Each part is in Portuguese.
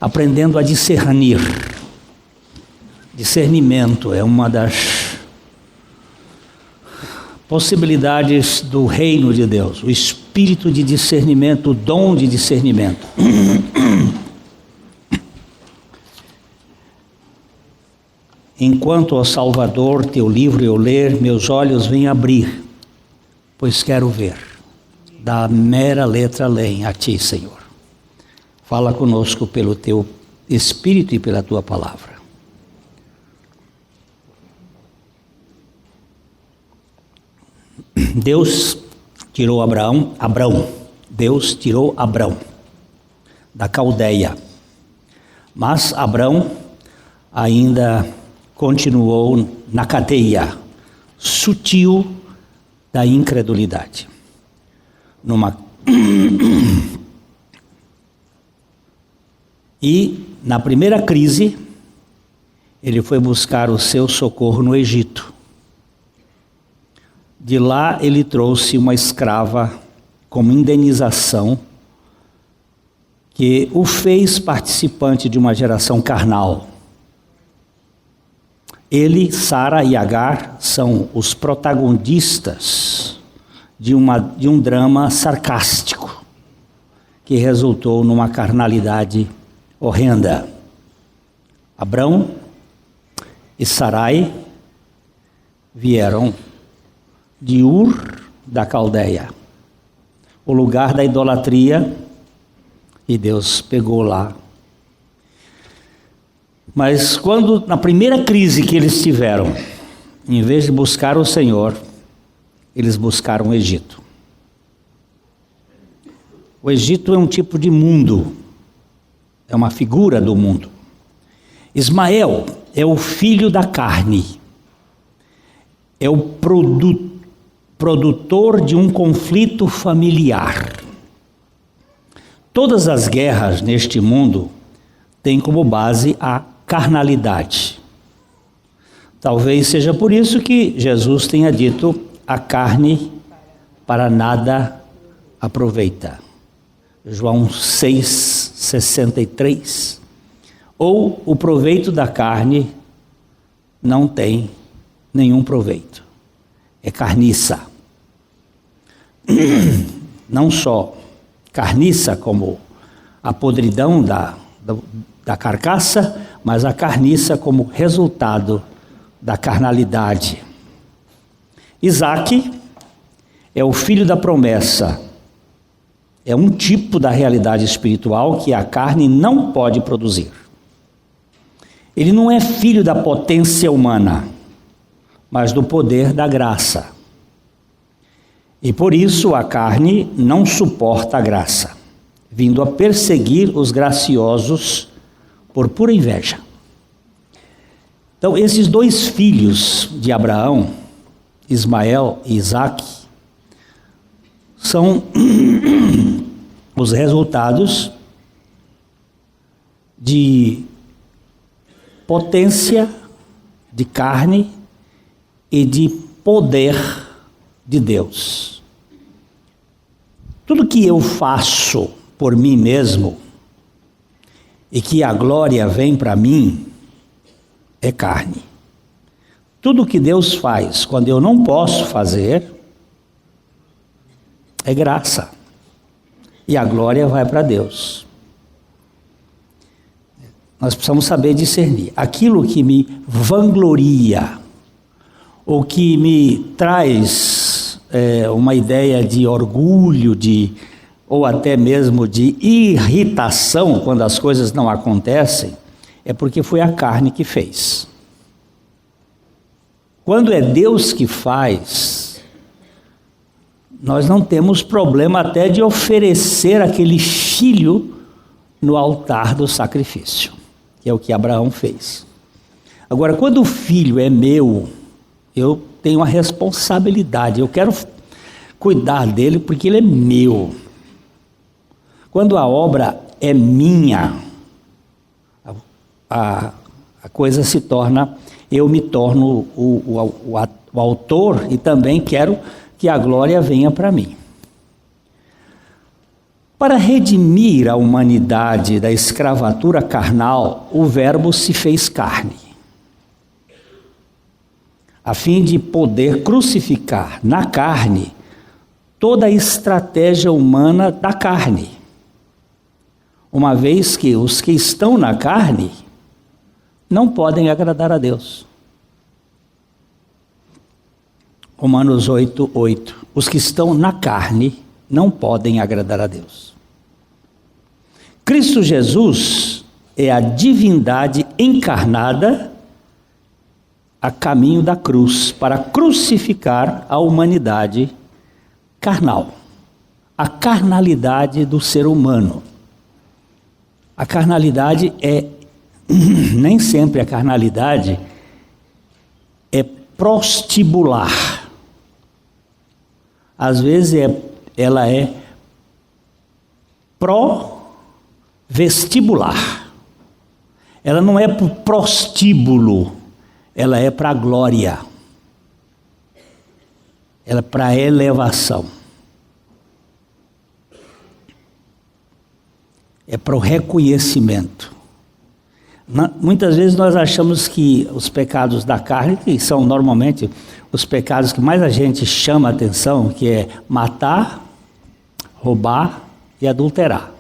aprendendo a discernir. Discernimento é uma das possibilidades do reino de Deus, o espírito de discernimento, o dom de discernimento. Enquanto, ó Salvador, teu livro eu ler, meus olhos vêm abrir, pois quero ver. Da mera letra além a ti, Senhor. Fala conosco pelo teu Espírito e pela tua palavra. Deus tirou Deus tirou Abrão da Caldeia, mas Abrão ainda continuou na cadeia sutil da incredulidade. E na primeira crise, ele foi buscar o seu socorro no Egito. De lá ele trouxe uma escrava como indenização, que o fez participante de uma geração carnal. Ele, Sara e Agar são os protagonistas de um drama sarcástico, que resultou numa carnalidade horrenda. Abrão e Sarai vieram de Ur da Caldeia, o lugar da idolatria, e Deus pegou lá. Mas quando, na primeira crise que eles tiveram, em vez de buscar o Senhor, eles buscaram o Egito. O Egito é um tipo de mundo, é uma figura do mundo. Ismael é o filho da carne, é o produtor de um conflito familiar. Todas as guerras neste mundo têm como base a carnalidade. Talvez seja por isso que Jesus tenha dito: a carne para nada aproveita. João 6,63. Ou o proveito da carne não tem nenhum proveito. É carniça. Não só carniça como a podridão da carcaça, mas a carniça como resultado da carnalidade. Isaac é o filho da promessa. É um tipo da realidade espiritual que a carne não pode produzir. Ele não é filho da potência humana, mas do poder da graça. E por isso a carne não suporta a graça, vindo a perseguir os graciosos por pura inveja. Então, esses dois filhos de Abraão, Ismael e Isaque, são os resultados de potência de carne e de poder de Deus. Tudo que eu faço por mim mesmo e que a glória vem para mim é carne. Tudo que Deus faz quando eu não posso fazer é graça. E a glória vai para Deus. Nós precisamos saber discernir. Aquilo que me vangloria, ou que me traz uma ideia de orgulho, ou até mesmo de irritação quando as coisas não acontecem, é porque foi a carne que fez. Quando é Deus que faz, nós não temos problema até de oferecer aquele filho no altar do sacrifício, que é o que Abraão fez. Agora, quando o filho é meu, eu tenho a responsabilidade, eu quero cuidar dele porque ele é meu. Quando a obra é minha, a coisa se torna, eu me torno o autor e também quero que a glória venha para mim. Para redimir a humanidade da escravatura carnal, o Verbo se fez carne, a fim de poder crucificar na carne toda a estratégia humana da carne, uma vez que os que estão na carne não podem agradar a Deus. Romanos 8:8. Os que estão na carne não podem agradar a Deus. Cristo Jesus é a divindade encarnada a caminho da cruz para crucificar a humanidade carnal, a carnalidade do ser humano. A carnalidade nem sempre a carnalidade é prostibular. Às vezes ela é pro-vestibular. Ela não é para o prostíbulo, ela é para a glória. Ela é para a elevação. É para o reconhecimento. Muitas vezes nós achamos que os pecados da carne, que são normalmente os pecados que mais a gente chama a atenção, que é matar, roubar e adulterar.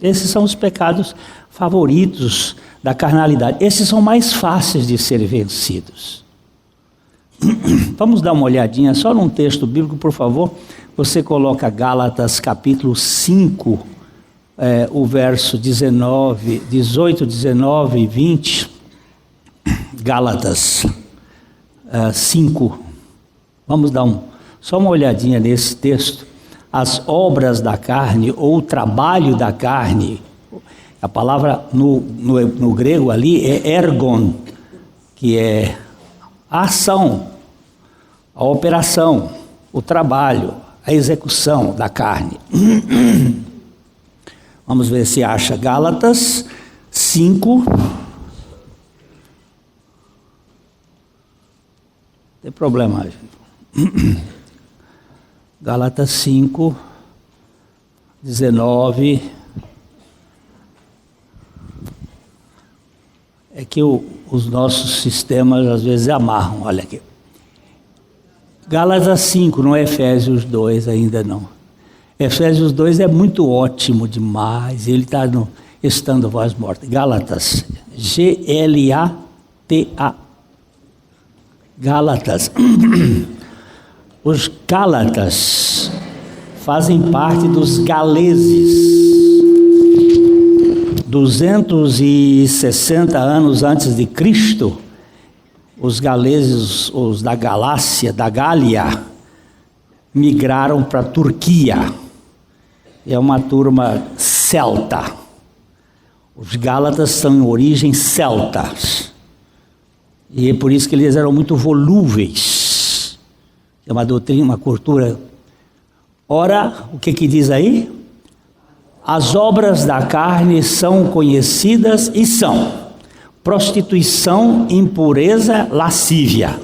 Esses são os pecados favoritos da carnalidade. Esses são mais fáceis de serem vencidos. Vamos dar uma olhadinha só num texto bíblico, por favor. Você coloca Gálatas capítulo 5, o verso 18, 19 e 20. Gálatas 5. Vamos dar só uma olhadinha nesse texto. As obras da carne, ou o trabalho da carne, a palavra no grego ali é ergon, que é a ação, a operação, o trabalho, a execução da carne. Vamos ver se acha Gálatas 5. Tem problema. Gálatas 5, 19. É que os nossos sistemas às vezes amarram, olha aqui. Gálatas 5, não é Efésios 2 ainda não. Efésios 2 é muito ótimo demais, ele está no Estando Voz Morta. Gálatas, Glata. Gálatas. Os Gálatas fazem parte dos galeses. 260 anos antes de Cristo, os galeses, os da Galácia, da Gália, migraram para a Turquia. É uma turma celta. Os Gálatas são em origem celtas. E é por isso que eles eram muito volúveis. É uma doutrina, uma cultura. Ora, o que diz aí? As obras da carne são conhecidas e são prostituição, impureza, lascívia,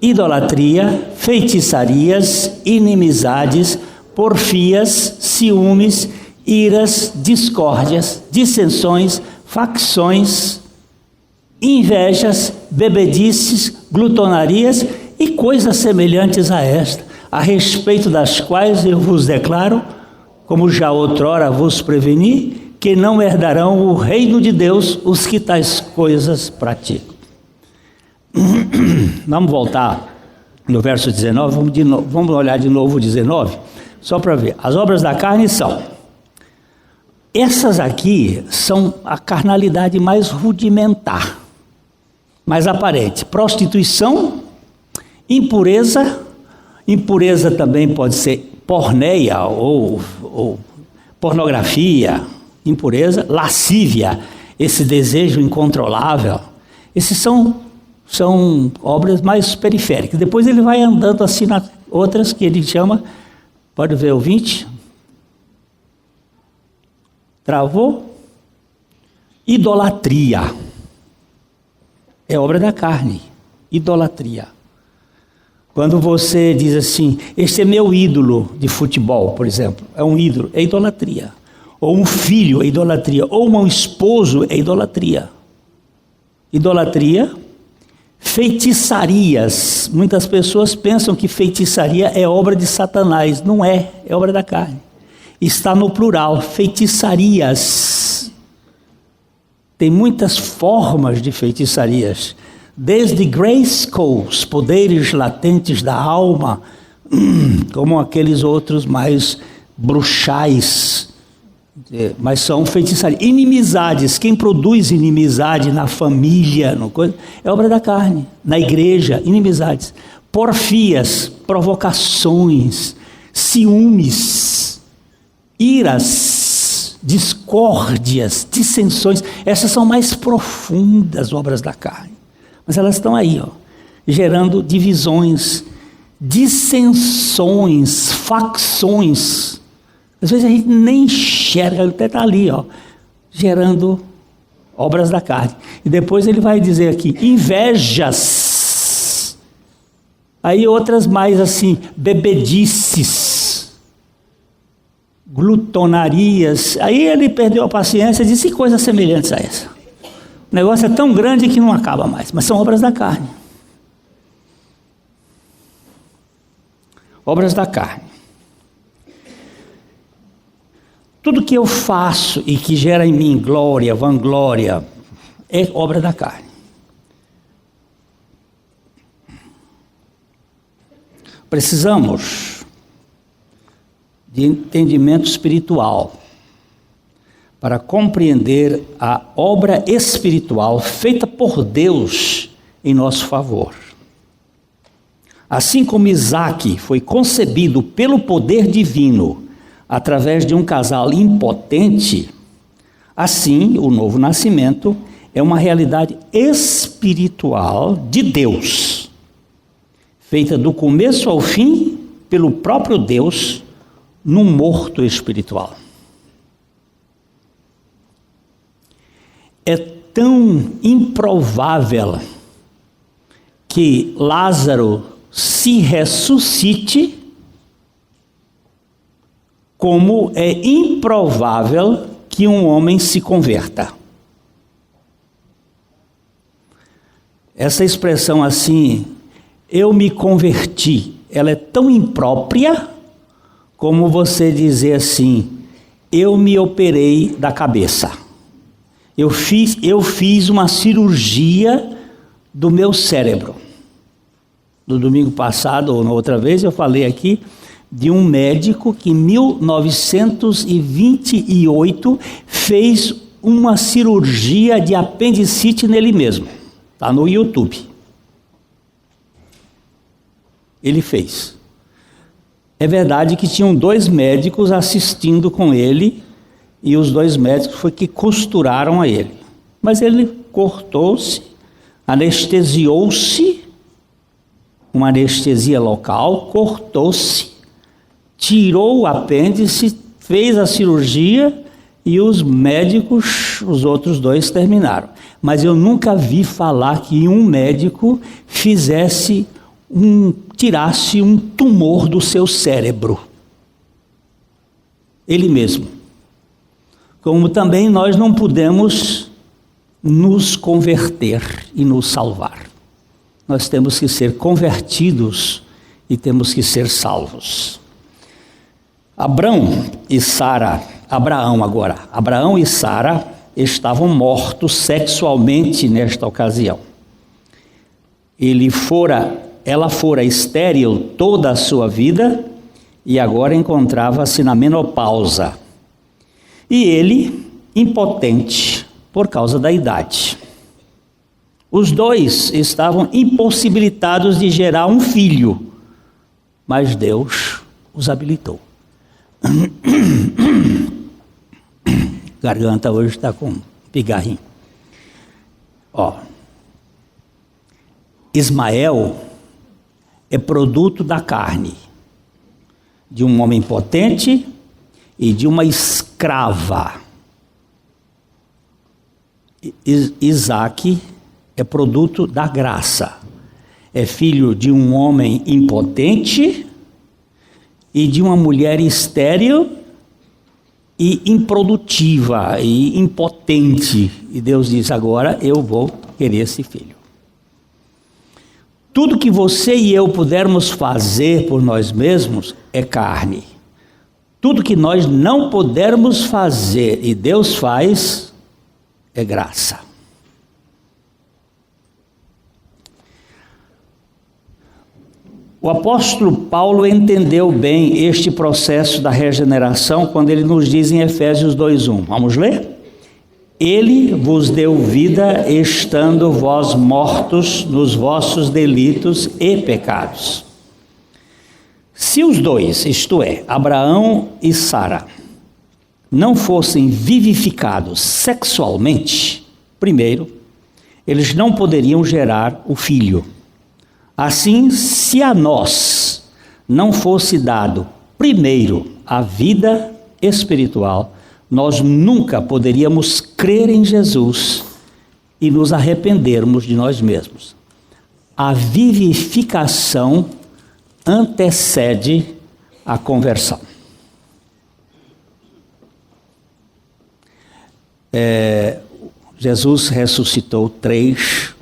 idolatria, feitiçarias, inimizades, porfias, ciúmes, iras, discórdias, dissensões, facções, invejas, bebedices, glutonarias e coisas semelhantes a esta, a respeito das quais eu vos declaro, como já outrora vos preveni, que não herdarão o reino de Deus os que tais coisas praticam. Vamos voltar no verso 19, vamos olhar de novo o 19, só para ver. As obras da carne são, essas aqui são a carnalidade mais rudimentar, mais aparente. Prostituição, impureza também pode ser porneia ou pornografia, impureza, lascívia, esse desejo incontrolável. Esses são obras mais periféricas. Depois ele vai andando assim nas outras que ele chama, pode ver o 20. Travou? Idolatria. É obra da carne. Idolatria. Quando você diz assim, este é meu ídolo de futebol, por exemplo, é um ídolo, é idolatria. Ou um filho é idolatria, ou um esposo é idolatria. Idolatria, feitiçarias. Muitas pessoas pensam que feitiçaria é obra de Satanás. Não é, é obra da carne. Está no plural, feitiçarias. Tem muitas formas de feitiçarias. Desde grayskulls, poderes latentes da alma, como aqueles outros mais bruxais, mas são feitiçarias. Inimizades, quem produz inimizade na família, é obra da carne. Na igreja, inimizades. Porfias, provocações, ciúmes, iras, discórdias, dissensões, essas são mais profundas obras da carne. Mas elas estão aí, gerando divisões, dissensões, facções. Às vezes a gente nem enxerga, ele até está ali, gerando obras da carne. E depois ele vai dizer aqui, invejas. Aí outras mais assim, bebedices, glutonarias. Aí ele perdeu a paciência e disse coisas semelhantes a essa. O negócio é tão grande que não acaba mais, mas são obras da carne. Obras da carne. Tudo que eu faço e que gera em mim glória, vanglória, é obra da carne. Precisamos de entendimento espiritual para compreender a obra espiritual feita por Deus em nosso favor. Assim como Isaac foi concebido pelo poder divino através de um casal impotente, assim o novo nascimento é uma realidade espiritual de Deus, feita do começo ao fim pelo próprio Deus num morto espiritual. É tão improvável que Lázaro se ressuscite, como é improvável que um homem se converta. Essa expressão assim, eu me converti, ela é tão imprópria como você dizer assim, eu me operei da cabeça. Eu fiz uma cirurgia do meu cérebro. No domingo passado, ou na outra vez, eu falei aqui de um médico que em 1928 fez uma cirurgia de apendicite nele mesmo. Está no YouTube. Ele fez. É verdade que tinham 2 médicos assistindo com ele, e os 2 médicos foi que costuraram a ele. Mas ele cortou-se, anestesiou-se, uma anestesia local, cortou-se, tirou o apêndice, fez a cirurgia e os médicos, os outros 2, terminaram. Mas eu nunca vi falar que um médico tirasse um tumor do seu cérebro. Ele mesmo. Como também nós não podemos nos converter e nos salvar. Nós temos que ser convertidos e temos que ser salvos. Abraão e Sara estavam mortos sexualmente nesta ocasião. Ela fora estéril toda a sua vida e agora encontrava-se na menopausa. E ele, impotente por causa da idade. Os 2 estavam impossibilitados de gerar um filho, mas Deus os habilitou. Garganta hoje está com pigarrinho. Ismael é produto da carne, de um homem potente e de uma escrava. Isaac é produto da graça. É filho de um homem impotente e de uma mulher estéril e improdutiva e impotente. E Deus diz: agora eu vou querer esse filho. Tudo que você e eu pudermos fazer por nós mesmos é carne. Tudo que nós não pudermos fazer e Deus faz é graça. O apóstolo Paulo entendeu bem este processo da regeneração quando ele nos diz em Efésios 2:1. Vamos ler? Ele vos deu vida estando vós mortos nos vossos delitos e pecados. Se os dois, isto é, Abraão e Sara, não fossem vivificados sexualmente, primeiro, eles não poderiam gerar o filho. Assim, se a nós não fosse dado primeiro a vida espiritual, nós nunca poderíamos crer em Jesus e nos arrependermos de nós mesmos. A vivificação antecede a conversão. Jesus ressuscitou 3.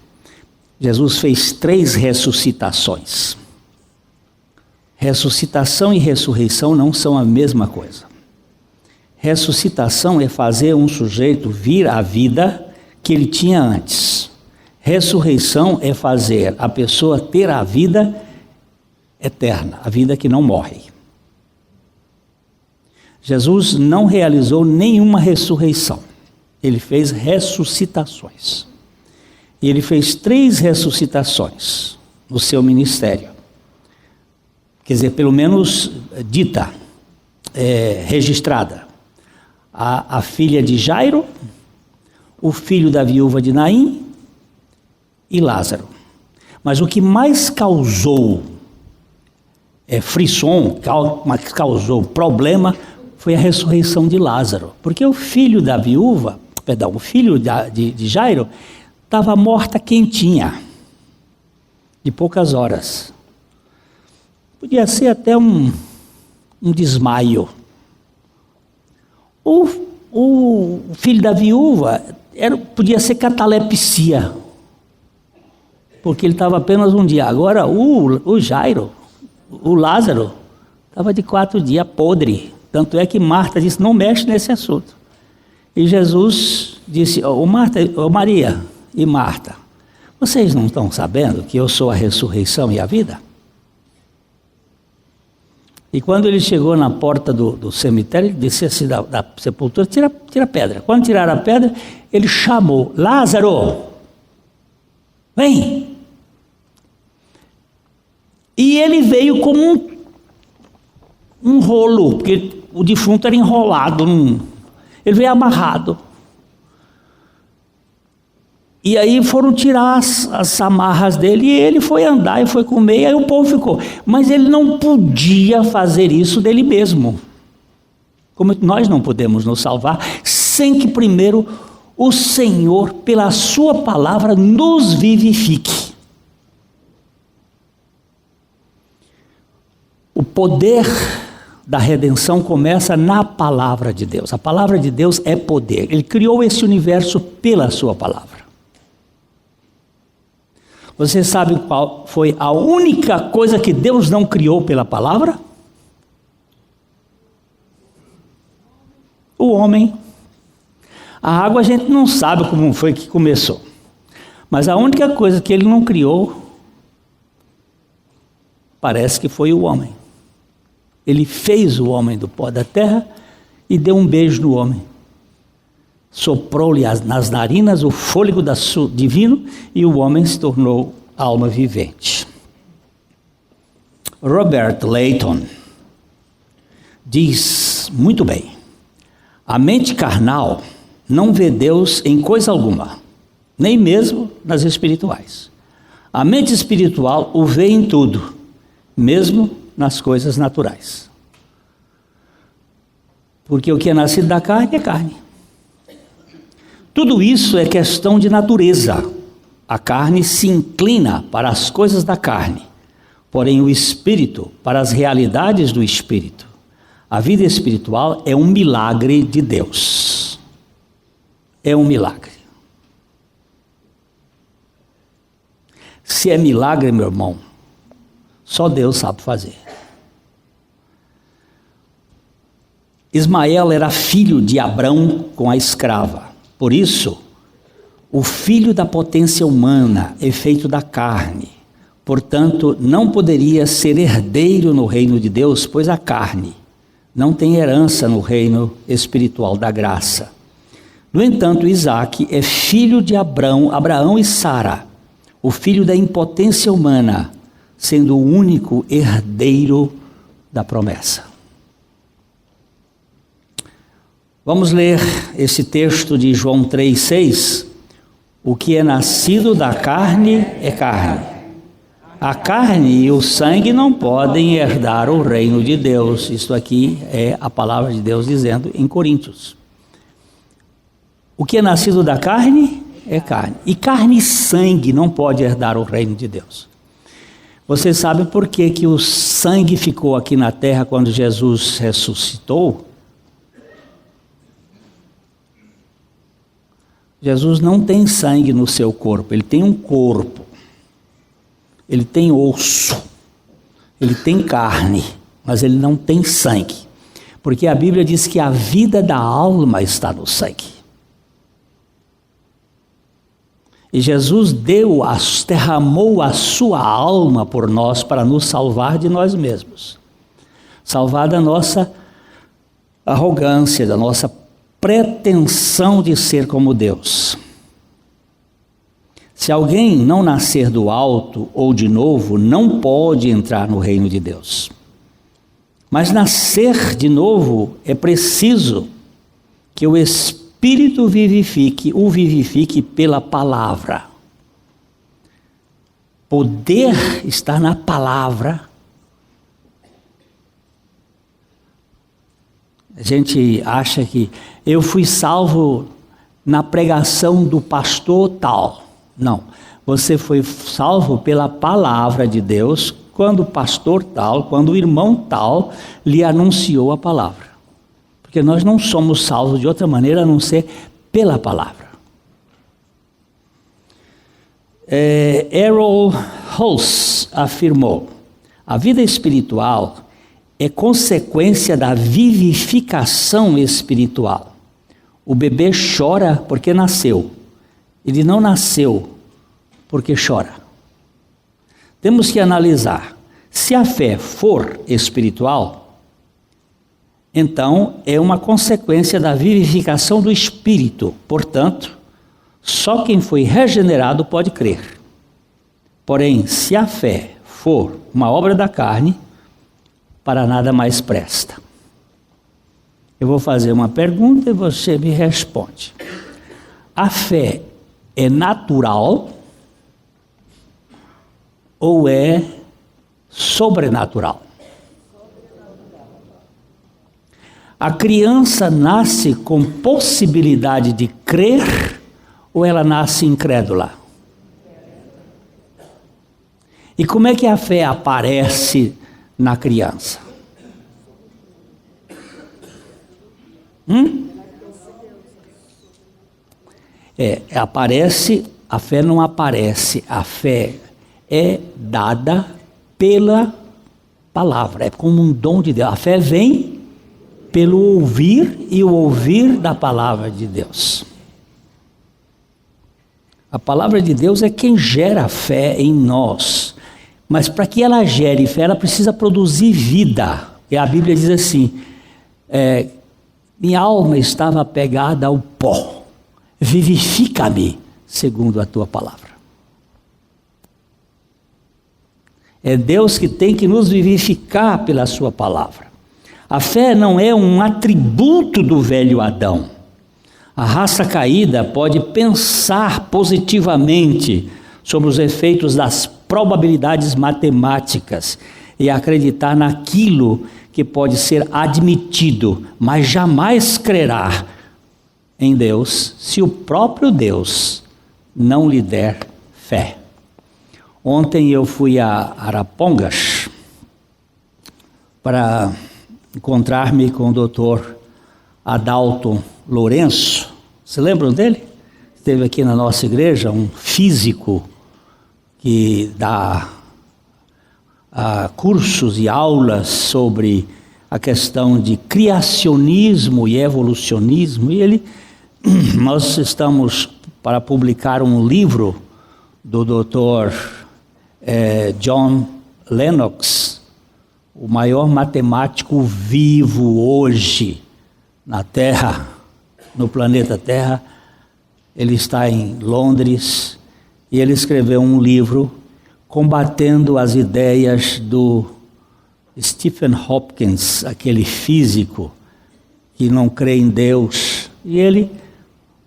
Jesus fez 3 ressuscitações. Ressuscitação e ressurreição não são a mesma coisa. Ressuscitação é fazer um sujeito vir à vida que ele tinha antes. Ressurreição é fazer a pessoa ter a vida eterna, a vida que não morre. Jesus não realizou nenhuma ressurreição. Ele fez ressuscitações. E ele fez 3 ressuscitações no seu ministério. Quer dizer, pelo menos dita, registrada. A filha de Jairo, o filho da viúva de Naim e Lázaro. Mas o que mais causou frisson, causou problema, foi a ressurreição de Lázaro. Porque o filho da viúva, o filho de Jairo, estava morta quentinha, de poucas horas. Podia ser até um desmaio. O filho da viúva podia ser catalepsia, porque ele estava apenas um dia. Agora o Jairo, o Lázaro, estava de 4 dias podre. Tanto é que Marta disse: não mexe nesse assunto. E Jesus disse: Maria e Marta, vocês não estão sabendo que eu sou a ressurreição e a vida? E quando ele chegou na porta do cemitério, ele disse assim da sepultura: tira a pedra. Quando tiraram a pedra, ele chamou: Lázaro, vem. E ele veio como um rolo, porque o defunto era enrolado. Ele veio amarrado. E aí foram tirar as amarras dele e ele foi andar e foi comer, e aí o povo ficou. Mas ele não podia fazer isso dele mesmo. Como nós não podemos nos salvar sem que primeiro o Senhor, pela sua palavra, nos vivifique. O poder da redenção começa na palavra de Deus. A palavra de Deus é poder. Ele criou esse universo pela sua palavra. Você sabe qual foi a única coisa que Deus não criou pela palavra? O homem. A água a gente não sabe como foi que começou. Mas a única coisa que ele não criou, parece que foi o homem. Ele fez o homem do pó da terra e deu um beijo no homem. Soprou-lhe nas narinas o fôlego divino e o homem se tornou alma vivente. Robert Leighton diz muito bem: a mente carnal não vê Deus em coisa alguma, nem mesmo nas espirituais. A mente espiritual o vê em tudo, mesmo nas coisas naturais. Porque o que é nascido da carne é carne. Tudo isso é questão de natureza. A carne se inclina para as coisas da carne, porém o espírito para as realidades do espírito. A vida espiritual é um milagre de Deus. É um milagre. Se é milagre, meu irmão, só Deus sabe fazer. Ismael era filho de Abrão com a escrava. Por isso, o filho da potência humana é feito da carne. Portanto, não poderia ser herdeiro no reino de Deus, pois a carne não tem herança no reino espiritual da graça. No entanto, Isaque é filho de Abraão e Sara, o filho da impotência humana, sendo o único herdeiro da promessa. Vamos ler esse texto de João 3,6. O que é nascido da carne é carne. A carne e o sangue não podem herdar o reino de Deus. Isso aqui é a palavra de Deus dizendo em Coríntios. O que é nascido da carne é carne. E carne e sangue não pode herdar o reino de Deus. Você sabe por que o sangue ficou aqui na terra quando Jesus ressuscitou? Jesus não tem sangue no seu corpo, ele tem um corpo, ele tem osso, ele tem carne, mas ele não tem sangue, porque a Bíblia diz que a vida da alma está no sangue. E Jesus derramou a sua alma por nós para nos salvar de nós mesmos, salvar da nossa arrogância, da nossa pretensão de ser como Deus. Se alguém não nascer do alto ou de novo, não pode entrar no reino de Deus. Mas nascer de novo é preciso que o Espírito o vivifique pela palavra. Poder está na palavra. A gente acha que eu fui salvo na pregação do pastor tal. Não, você foi salvo pela palavra de Deus, quando o pastor tal, quando o irmão tal lhe anunciou a palavra. Porque nós não somos salvos de outra maneira a não ser pela palavra. Errol Hulse afirmou: a vida espiritual é consequência da vivificação espiritual. O bebê chora porque nasceu. Ele não nasceu porque chora. Temos que analisar. Se a fé for espiritual, então é uma consequência da vivificação do espírito. Portanto, só quem foi regenerado pode crer. Porém, se a fé for uma obra da carne, para nada mais presta. Eu vou fazer uma pergunta e você me responde. A fé é natural ou é sobrenatural? A criança nasce com possibilidade de crer ou ela nasce incrédula? E como é que a fé aparece na criança? Aparece, a fé não aparece, a fé é dada pela palavra, é como um dom de Deus. A fé vem pelo ouvir e o ouvir da palavra de Deus. A palavra de Deus é quem gera a fé em nós. Mas para que ela gere fé, ela precisa produzir vida. E a Bíblia diz assim: minha alma estava apegada ao pó, vivifica-me segundo a tua palavra. É Deus que tem que nos vivificar pela sua palavra. A fé não é um atributo do velho Adão. A raça caída pode pensar positivamente sobre os efeitos das probabilidades matemáticas e acreditar naquilo que pode ser admitido, mas jamais crerá em Deus se o próprio Deus não lhe der fé. Ontem eu fui a Arapongas para encontrar-me com o doutor Adalto Lourenço. Se lembram dele? Esteve aqui na nossa igreja, um físico que dá cursos e aulas sobre a questão de criacionismo e evolucionismo. E nós estamos para publicar um livro do Dr. John Lennox, o maior matemático vivo hoje na Terra, no planeta Terra. Ele está em Londres e ele escreveu um livro combatendo as ideias do Stephen Hawking, aquele físico que não crê em Deus. E ele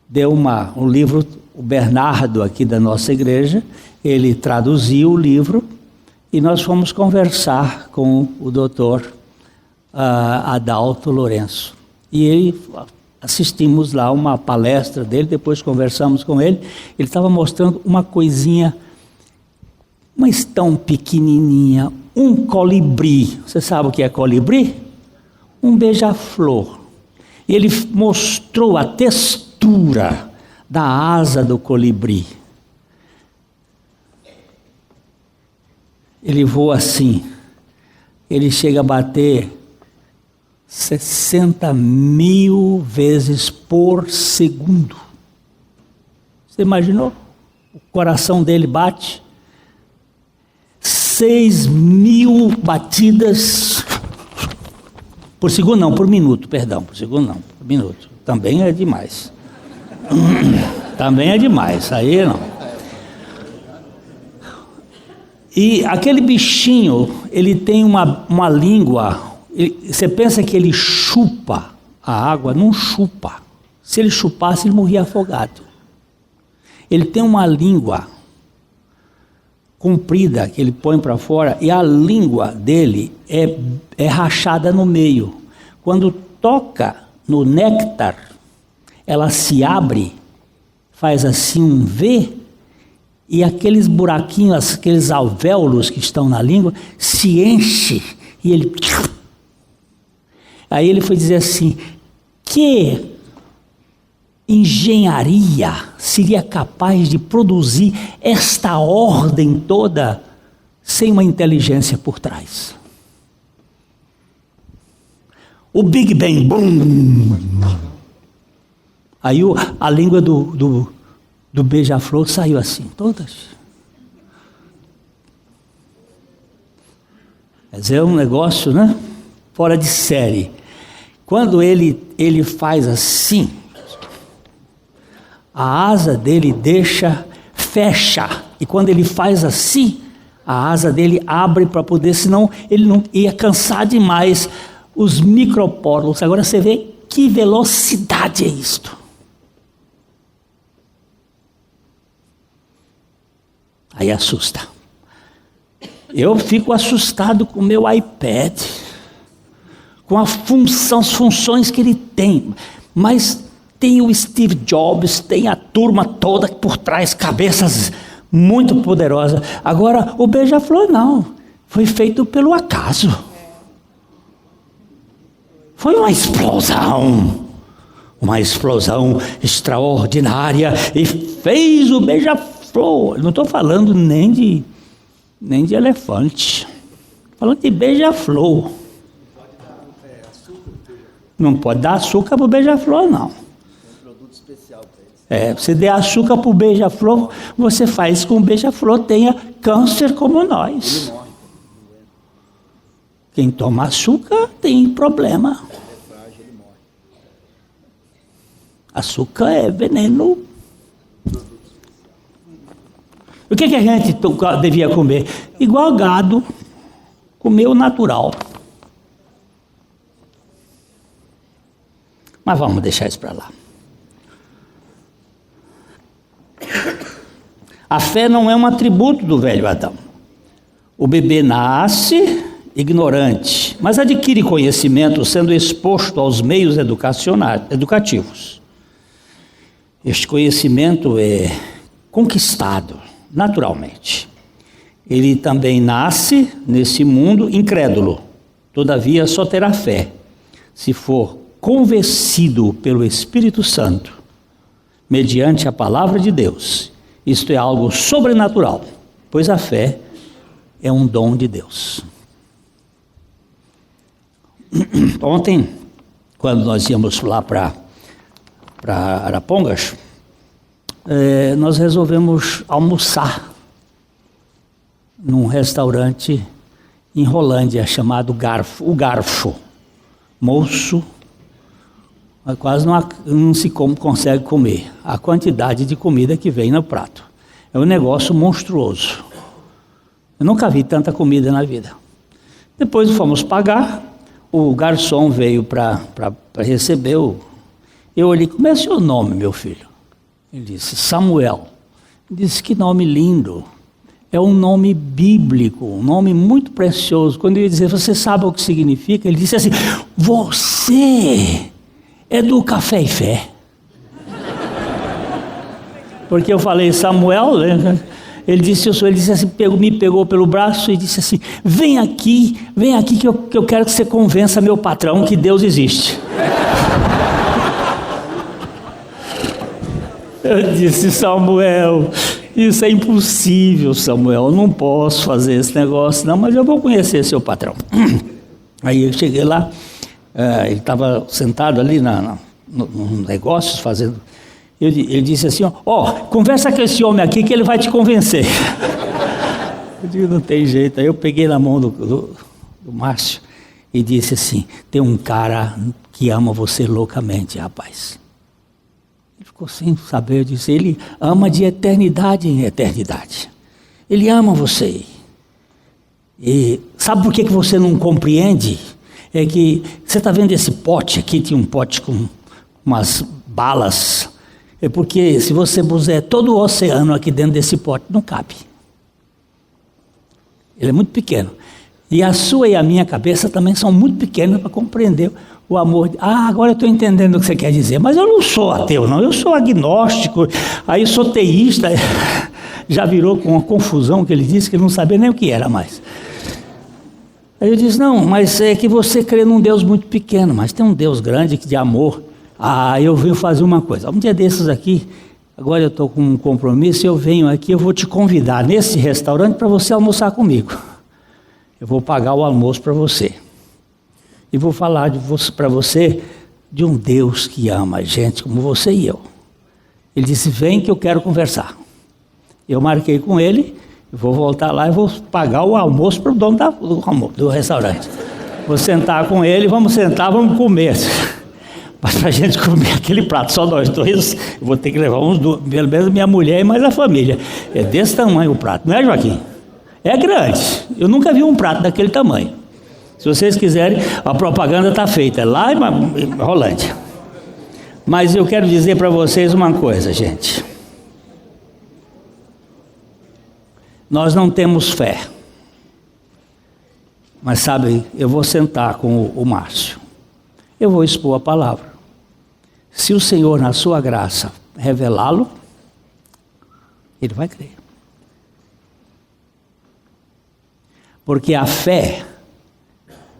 deu um livro, o Bernardo aqui da nossa igreja, ele traduziu o livro e nós fomos conversar com o doutor Adalto Lourenço. E assistimos lá uma palestra dele, depois conversamos com ele. Ele estava mostrando uma coisinha, mas tão pequenininha, um colibri. Você sabe o que é colibri? Um beija-flor. E ele mostrou a textura da asa do colibri. Ele voa assim, ele chega a bater 60.000 vezes por segundo. Você imaginou? O coração dele bate 6.000 batidas por segundo, não, por minuto, perdão, por segundo não, por minuto. Também é demais. Também é demais, aí não. E aquele bichinho, ele tem uma língua, você pensa que ele chupa a água? Não chupa. Se ele chupasse, ele morria afogado. Ele tem uma língua comprida que ele põe para fora e a língua dele é rachada no meio. Quando toca no néctar, ela se abre, faz assim um V, e aqueles buraquinhos, aqueles alvéolos que estão na língua, se enche, e ele... Aí ele foi dizer assim, que engenharia seria capaz de produzir esta ordem toda sem uma inteligência por trás? O Big Bang, bum! Aí a língua do beija-flor saiu assim, todas. Quer dizer, é um negócio, né? Fora de série. Quando ele faz assim, a asa dele fecha. E quando ele faz assim, a asa dele abre para poder, senão ele não ia cansar demais os micropórulos. Agora você vê que velocidade é isto. Aí assusta. Eu fico assustado com o meu iPad, com as funções que ele tem. Mas tem o Steve Jobs, tem a turma toda por trás, cabeças muito poderosas. Agora, o beija-flor não. Foi feito pelo acaso. Foi uma explosão extraordinária e fez o beija-flor. Não estou falando nem de elefante. Estou falando de beija-flor. Não pode dar açúcar para o beija-flor, não. É um produto especial para eles. Se der açúcar para o beija-flor, você faz com que o beija-flor tenha câncer como nós. Ele morre. Quem toma açúcar tem problema. É frágil, ele morre. Açúcar é veneno. O que a gente devia comer? Igual gado, comer o natural. Mas vamos deixar isso para lá. A fé não é um atributo do velho Adão. O bebê nasce ignorante, mas adquire conhecimento sendo exposto aos meios educativos. Este conhecimento é conquistado naturalmente. Ele também nasce nesse mundo incrédulo, todavia só terá fé se for convencido pelo Espírito Santo, mediante a palavra de Deus. Isto é algo sobrenatural, pois a fé é um dom de Deus. Ontem, quando nós íamos lá para Arapongas, nós resolvemos almoçar num restaurante em Rolândia chamado O Garfo. Moço, quase não se consegue comer a quantidade de comida que vem no prato. É um negócio monstruoso. Eu nunca vi tanta comida na vida. Depois fomos pagar, o garçom veio para receber. Eu olhei: como é seu nome, meu filho? Ele disse: Samuel. Eu disse: que nome lindo. É um nome bíblico, um nome muito precioso. Quando eu ia dizer: você sabe o que significa? Ele disse assim: você é do Café e Fé. Porque eu falei Samuel, né? Ele disse: eu sou. Ele disse assim, me pegou pelo braço e disse assim: vem aqui que eu quero que você convença meu patrão que Deus existe. Eu disse: Samuel, isso é impossível, Samuel, eu não posso fazer esse negócio não, mas eu vou conhecer seu patrão. Aí eu cheguei lá, ele estava sentado ali no negócio fazendo. Ele disse assim: ó, conversa com esse homem aqui que ele vai te convencer. Eu digo: não tem jeito. Aí eu peguei na mão do Márcio e disse assim: tem um cara que ama você loucamente, rapaz. Ele ficou sem saber. Eu disse: ele ama de eternidade em eternidade. Ele ama você. E sabe por que você não compreende? É que você está vendo esse pote aqui, tinha um pote com umas balas. É porque se você puser todo o oceano aqui dentro desse pote, não cabe. Ele é muito pequeno. E a sua e a minha cabeça também são muito pequenas para compreender o amor. Agora eu estou entendendo o que você quer dizer. Mas eu não sou ateu, não. Eu sou agnóstico. Aí eu sou teísta. Já virou com uma confusão que ele disse que ele não sabia nem o que era mais. Aí eu disse: não, mas é que você crê num Deus muito pequeno. Mas tem um Deus grande de amor. Eu venho fazer uma coisa. Um dia desses aqui, agora eu estou com um compromisso, eu venho aqui, eu vou te convidar nesse restaurante para você almoçar comigo. Eu vou pagar o almoço para você. E vou falar para você de um Deus que ama a gente como você e eu. Ele disse: vem que eu quero conversar. Eu marquei com ele, vou voltar lá e vou pagar o almoço para o dono do restaurante. Vou sentar com ele, vamos sentar, vamos comer. Mas para a gente comer aquele prato, só nós dois, eu vou ter que levar pelo menos minha mulher e mais a família. É desse tamanho o prato, não é, Joaquim? É grande. Eu nunca vi um prato daquele tamanho. Se vocês quiserem, a propaganda está feita lá em Rolândia. Mas eu quero dizer para vocês uma coisa, gente. Nós não temos fé. Mas sabe, eu vou sentar com o Márcio. Eu vou expor a palavra. Se o Senhor, na sua graça, revelá-lo, ele vai crer. Porque a fé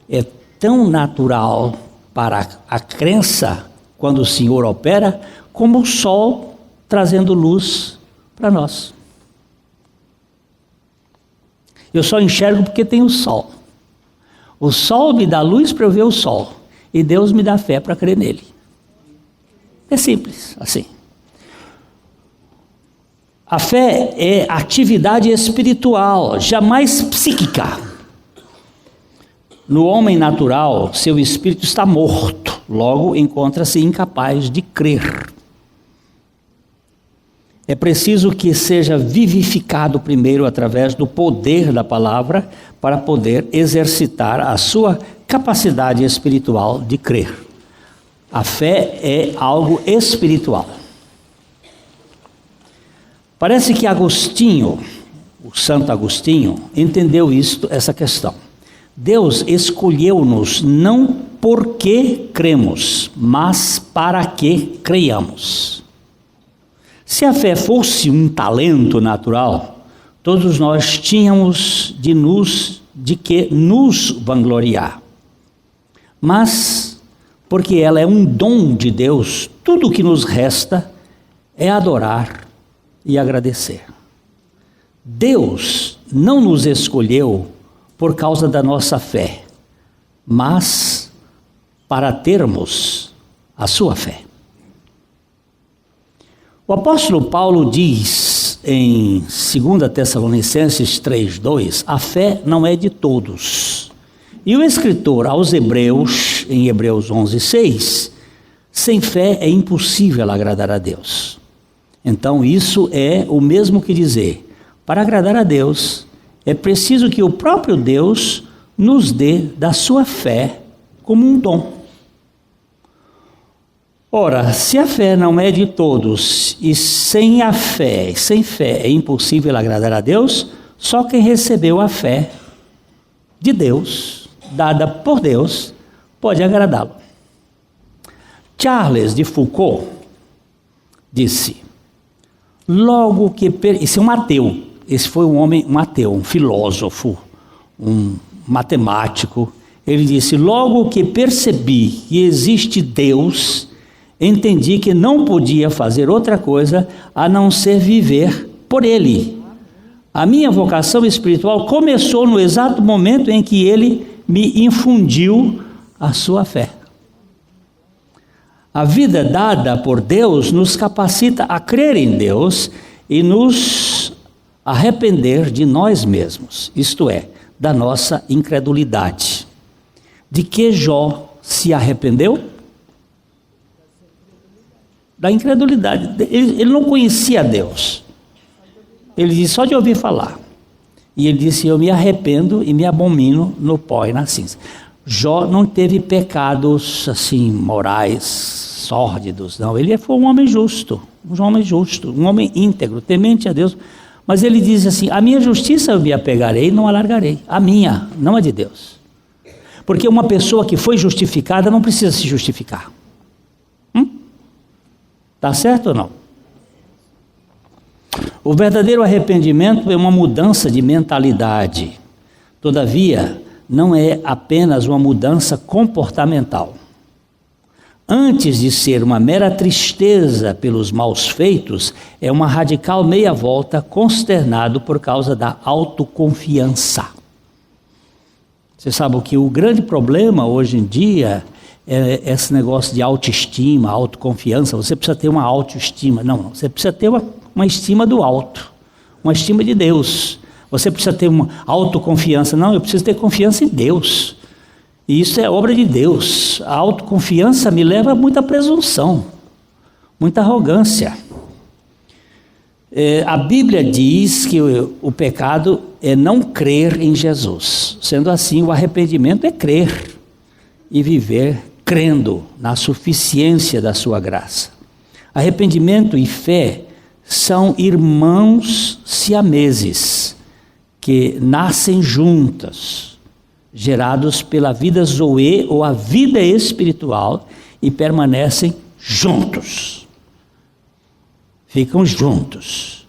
é tão natural para a crença, quando o Senhor opera, como o sol trazendo luz para nós. Eu só enxergo porque tem o sol. O sol me dá luz para eu ver o sol. E Deus me dá fé para crer nele. É simples, assim. A fé é atividade espiritual, jamais psíquica. No homem natural, seu espírito está morto, logo encontra-se incapaz de crer. É preciso que seja vivificado primeiro através do poder da palavra para poder exercitar a sua capacidade espiritual de crer. A fé é algo espiritual. Parece que Agostinho, o Santo Agostinho, entendeu essa questão. Deus escolheu-nos não porque cremos, mas para que creiamos. Se a fé fosse um talento natural, todos nós tínhamos de que nos vangloriar. Mas, porque ela é um dom de Deus, tudo o que nos resta é adorar e agradecer. Deus não nos escolheu por causa da nossa fé, mas para termos a sua fé. O apóstolo Paulo diz em 2 Tessalonicenses 3:2, a fé não é de todos. E o escritor aos Hebreus, em Hebreus 11:6, sem fé é impossível agradar a Deus. Então isso é o mesmo que dizer, para agradar a Deus, é preciso que o próprio Deus nos dê da sua fé como um dom. Ora, se a fé não é de todos e sem fé é impossível agradar a Deus, só quem recebeu a fé de Deus, dada por Deus, pode agradá-lo. Charles de Foucault disse, logo que... Esse é um ateu, esse foi um ateu, um filósofo, um matemático. Ele disse, logo que percebi que existe Deus, entendi que não podia fazer outra coisa a não ser viver por Ele. A minha vocação espiritual começou no exato momento em que Ele me infundiu a sua fé. A vida dada por Deus nos capacita a crer em Deus e nos arrepender de nós mesmos, isto é, da nossa incredulidade. De que Jó se arrependeu? Da incredulidade. Ele não conhecia Deus. Ele disse só de ouvir falar. E ele disse, eu me arrependo e me abomino no pó e na cinza. Jó não teve pecados assim, morais, sórdidos, não. Ele foi um homem justo, um homem íntegro, temente a Deus. Mas ele diz assim, a minha justiça eu me apegarei e não alargarei. A minha, não a de Deus. Porque uma pessoa que foi justificada não precisa se justificar. Está certo ou não? O verdadeiro arrependimento é uma mudança de mentalidade. Todavia, não é apenas uma mudança comportamental. Antes de ser uma mera tristeza pelos maus feitos, é uma radical meia-volta consternado por causa da autoconfiança. Você sabe que o grande problema hoje em dia é esse negócio de autoestima, autoconfiança. Você precisa ter uma autoestima. Não, você precisa ter uma estima do alto, uma estima de Deus. Você precisa ter uma autoconfiança. Não, eu preciso ter confiança em Deus. E isso é obra de Deus. A autoconfiança me leva a muita presunção, muita arrogância. A Bíblia diz que o pecado é não crer em Jesus. Sendo assim, o arrependimento é crer e viver crendo na suficiência da sua graça. Arrependimento e fé são irmãos siameses que nascem juntas, gerados pela vida zoe ou a vida espiritual e permanecem juntos. Ficam juntos.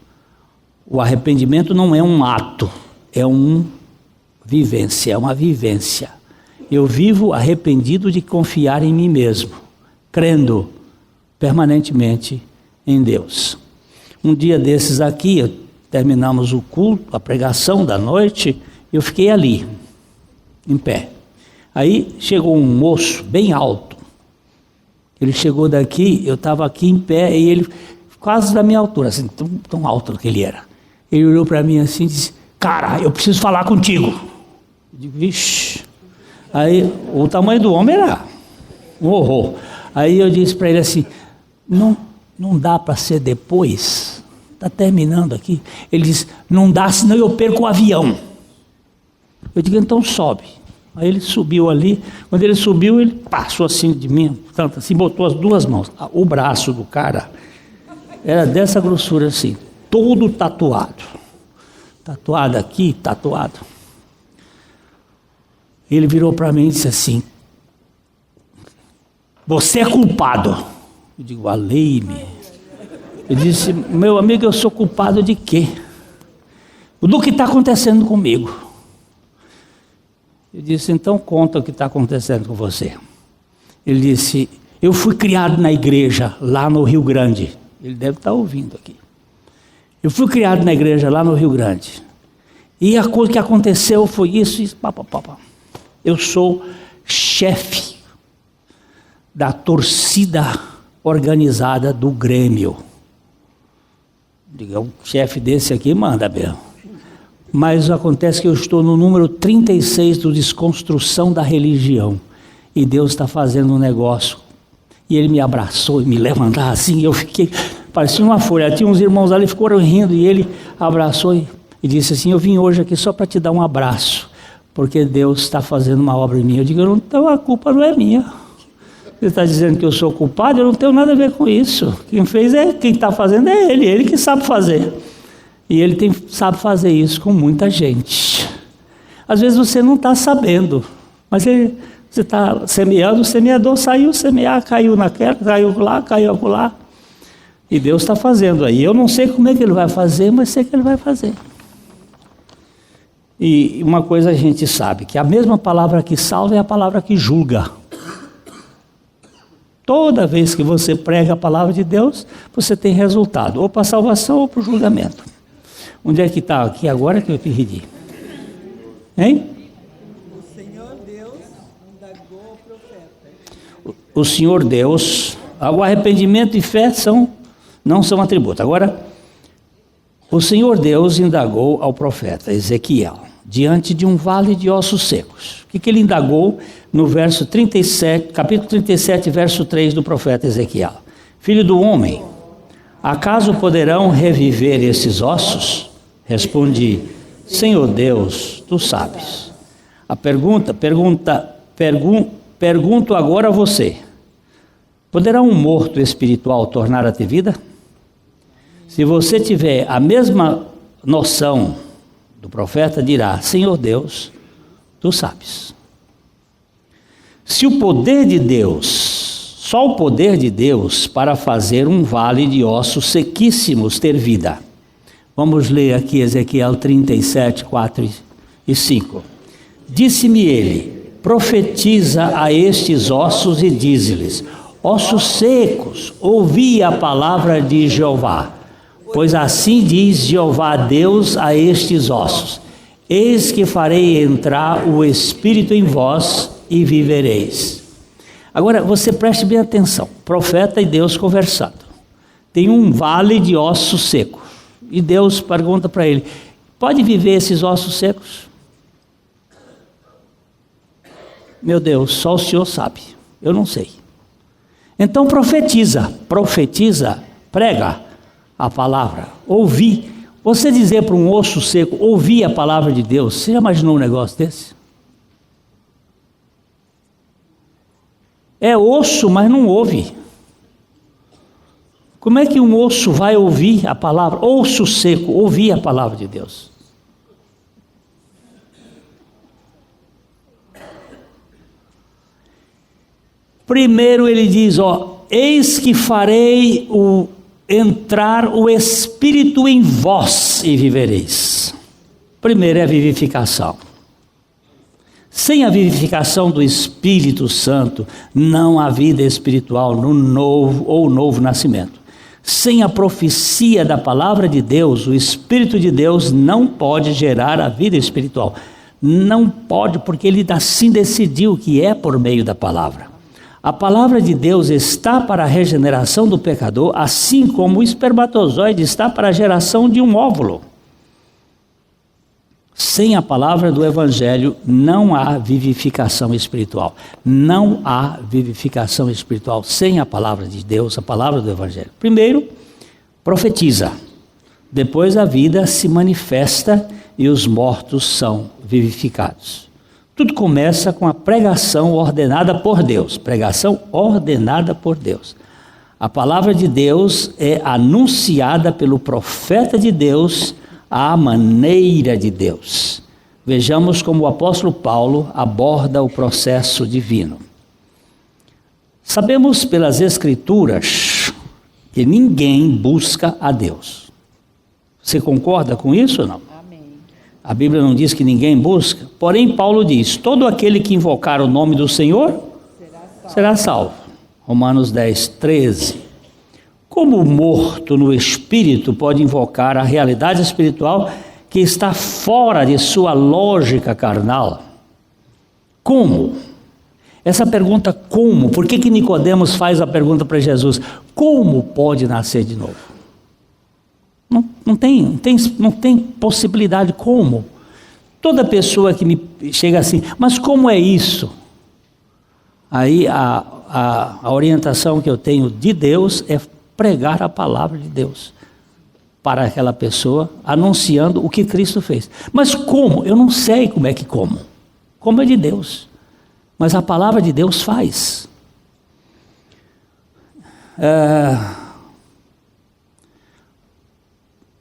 O arrependimento não é um ato, é uma vivência. Eu vivo arrependido de confiar em mim mesmo, crendo permanentemente em Deus. Um dia desses aqui, terminamos o culto, a pregação da noite, eu fiquei ali, em pé. Aí chegou um moço bem alto. Ele chegou daqui, eu estava aqui em pé, e ele quase da minha altura, assim, tão alto que ele era. Ele olhou para mim assim e disse, cara, eu preciso falar contigo. Eu digo, vixe. Aí o tamanho do homem era um horror. Aí eu disse para ele assim, não dá para ser depois? Está terminando aqui. Ele disse, não dá, senão eu perco o avião. Eu digo, então sobe. Aí ele subiu ali. Quando ele subiu, ele passou assim de mim, tanto assim, botou as duas mãos. O braço do cara era dessa grossura assim, todo tatuado. Tatuado aqui, tatuado. Ele virou para mim e disse assim, você é culpado. Eu digo, a lei-me. Ele disse, meu amigo, eu sou culpado de quê? do que está acontecendo comigo. Eu disse, então conta o que está acontecendo com você. Ele disse, eu fui criado na igreja lá no Rio Grande. Ele deve estar ouvindo aqui. Eu fui criado na igreja lá no Rio Grande. E a coisa que aconteceu foi isso, pá. Eu sou chefe da torcida organizada do Grêmio. Diga, o chefe desse aqui manda mesmo. Mas acontece que eu estou no número 36 do Desconstrução da Religião. E Deus está fazendo um negócio. E ele me abraçou e me levantou assim. E eu fiquei, parecia uma folha. Tinha uns irmãos ali, ficaram rindo. E ele abraçou e disse assim, eu vim hoje aqui só para te dar um abraço. Porque Deus está fazendo uma obra em mim. Eu digo, então a culpa não é minha. Você está dizendo que eu sou culpado? Eu não tenho nada a ver com isso. Quem está fazendo é ele que sabe fazer. E ele sabe fazer isso com muita gente. Às vezes você não está sabendo, mas você está semeando, o semeador saiu semear, caiu naquela, caiu lá, caiu acolá. E Deus está fazendo aí. Eu não sei como é que ele vai fazer, mas sei que ele vai fazer. E uma coisa a gente sabe, que a mesma palavra que salva é a palavra que julga. Toda vez que você prega a palavra de Deus, você tem resultado, ou para a salvação ou para o julgamento. Onde é que está aqui agora que eu perdi? Hein? O Senhor Deus indagou o profeta. O Senhor Deus, o arrependimento e fé não são atributos. Agora, o Senhor Deus indagou ao profeta Ezequiel, diante de um vale de ossos secos. O que ele indagou no verso 37, capítulo 37, verso 3 do profeta Ezequiel? Filho do homem, acaso poderão reviver esses ossos? Responde, Senhor Deus, tu sabes. A pergunto agora a você, poderá um morto espiritual tornar a ter vida? Se você tiver a mesma noção do profeta, dirá, Senhor Deus, tu sabes. Se o poder de Deus, só o poder de Deus para fazer um vale de ossos sequíssimos ter vida. Vamos ler aqui Ezequiel 37, 4 e 5. Disse-me ele, profetiza a estes ossos e dize-lhes, ossos secos, ouvi a palavra de Jeová. Pois assim diz Jeová Deus a estes ossos, eis que farei entrar o Espírito em vós e vivereis. Agora você preste bem atenção, profeta e Deus conversando. Tem um vale de ossos secos. E Deus pergunta para ele, pode viver esses ossos secos? Meu Deus, só o Senhor sabe, eu não sei. Então profetiza, prega a palavra, ouvi. Você dizer para um osso seco, ouvir a palavra de Deus, você já imaginou um negócio desse? É osso, mas não ouve. Como é que um osso vai ouvir a palavra? Osso seco, ouvir a palavra de Deus. Primeiro ele diz, eis que farei entrar o Espírito em vós e vivereis. Primeiro é a vivificação. Sem a vivificação do Espírito Santo, não há vida espiritual no novo nascimento. Sem a profecia da palavra de Deus, o Espírito de Deus não pode gerar a vida espiritual. Não pode, porque ele assim decidiu que é por meio da palavra. A palavra de Deus está para a regeneração do pecador, assim como o espermatozoide está para a geração de um óvulo. Sem a palavra do Evangelho, não há vivificação espiritual. Não há vivificação espiritual sem a palavra de Deus, a palavra do Evangelho. Primeiro, profetiza. Depois a vida se manifesta e os mortos são vivificados. Tudo começa com a pregação ordenada por Deus. Pregação ordenada por Deus. A palavra de Deus é anunciada pelo profeta de Deus à maneira de Deus. Vejamos como o apóstolo Paulo aborda o processo divino. Sabemos pelas Escrituras que ninguém busca a Deus. Você concorda com isso ou não? Amém. A Bíblia não diz que ninguém busca. Porém, Paulo diz: todo aquele que invocar o nome do Senhor será salvo. Romanos 10, 13. Como o morto no espírito pode invocar a realidade espiritual que está fora de sua lógica carnal? Como? Essa pergunta, como? Por que Nicodemos faz a pergunta para Jesus? Como pode nascer de novo? Não tem possibilidade. Como? Toda pessoa que me chega assim, mas como é isso? Aí a orientação que eu tenho de Deus é pregar a palavra de Deus para aquela pessoa, anunciando o que Cristo fez. Mas como? Eu não sei como é que como. Como é de Deus. Mas a palavra de Deus faz.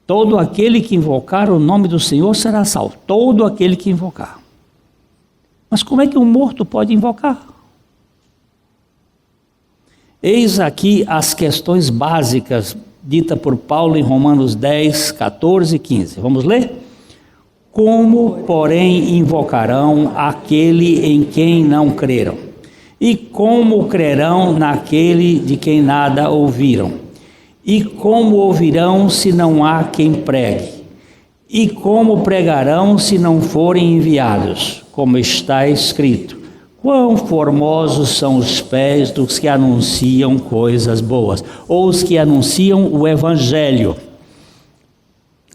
Todo aquele que invocar o nome do Senhor será salvo. Todo aquele que invocar. Mas como é que um morto pode invocar? Eis aqui as questões básicas ditas por Paulo em Romanos 10, 14 e 15. Vamos ler? Como, porém, invocarão aquele em quem não creram? E como crerão naquele de quem nada ouviram? E como ouvirão se não há quem pregue? E como pregarão se não forem enviados? Como está escrito: quão formosos são os pés dos que anunciam coisas boas, ou os que anunciam o Evangelho.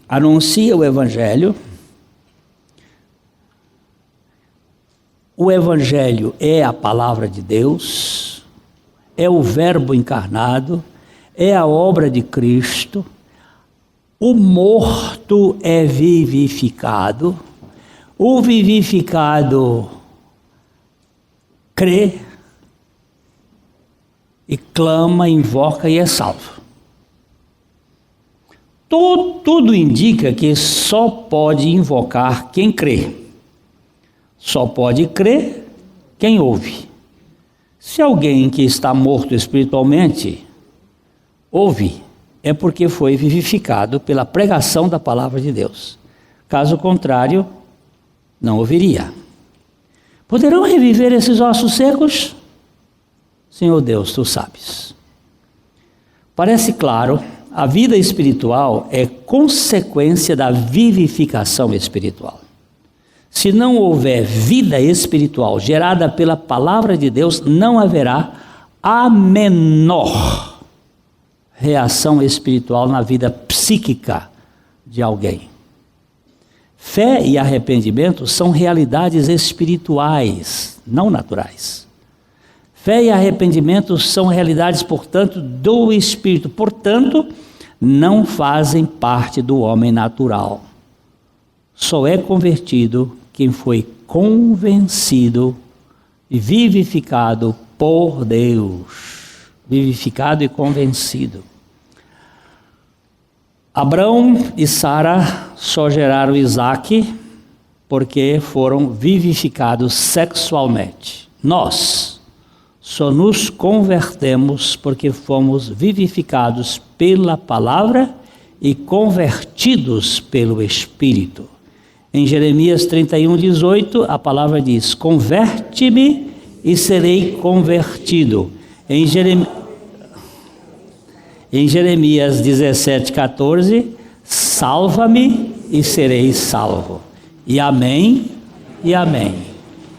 Anuncia o Evangelho. O Evangelho é a palavra de Deus, é o Verbo encarnado, é a obra de Cristo. O morto é vivificado, o vivificado crê e clama, invoca e é salvo. Tudo indica que só pode invocar quem crê. Só pode crer quem ouve. Se alguém que está morto espiritualmente ouve, é porque foi vivificado pela pregação da palavra de Deus. Caso contrário, não ouviria. Poderão reviver esses ossos secos? Senhor Deus, tu sabes. Parece claro, a vida espiritual é consequência da vivificação espiritual. Se não houver vida espiritual gerada pela palavra de Deus, não haverá a menor reação espiritual na vida psíquica de alguém. Fé e arrependimento são realidades espirituais, não naturais. Fé e arrependimento são realidades, portanto, do Espírito. Portanto, não fazem parte do homem natural. Só é convertido quem foi convencido e vivificado por Deus. Vivificado e convencido. Abraão e Sara só geraram Isaque porque foram vivificados sexualmente. Nós só nos convertemos porque fomos vivificados pela palavra e convertidos pelo Espírito. Em Jeremias 31, 18, a palavra diz: converte-me e serei convertido. Em Jeremias 17, 14, salva-me e serei salvo. E amém, e amém.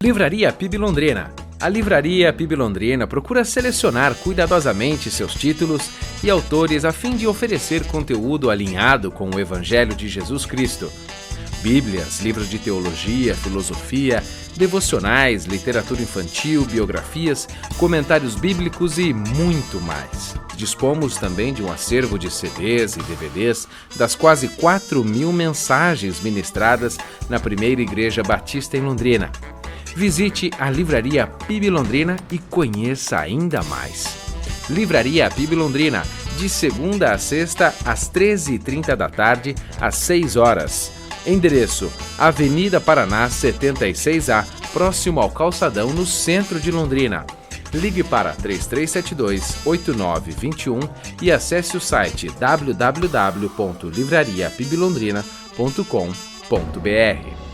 Livraria PIB Londrina. A Livraria PIB Londrina procura selecionar cuidadosamente seus títulos e autores a fim de oferecer conteúdo alinhado com o Evangelho de Jesus Cristo. Bíblias, livros de teologia, filosofia, devocionais, literatura infantil, biografias, comentários bíblicos e muito mais. Dispomos também de um acervo de CDs e DVDs das quase 4.000 mensagens ministradas na Primeira Igreja Batista em Londrina. Visite a Livraria PIB Londrina e conheça ainda mais. Livraria PIB Londrina, de segunda a sexta, às 13h30 da tarde, às 6 horas. Endereço: Avenida Paraná 76A, próximo ao Calçadão, no centro de Londrina. Ligue para 3372-8921 e acesse o site www.livrariapiblondrina.com.br. www.ecc.org.br.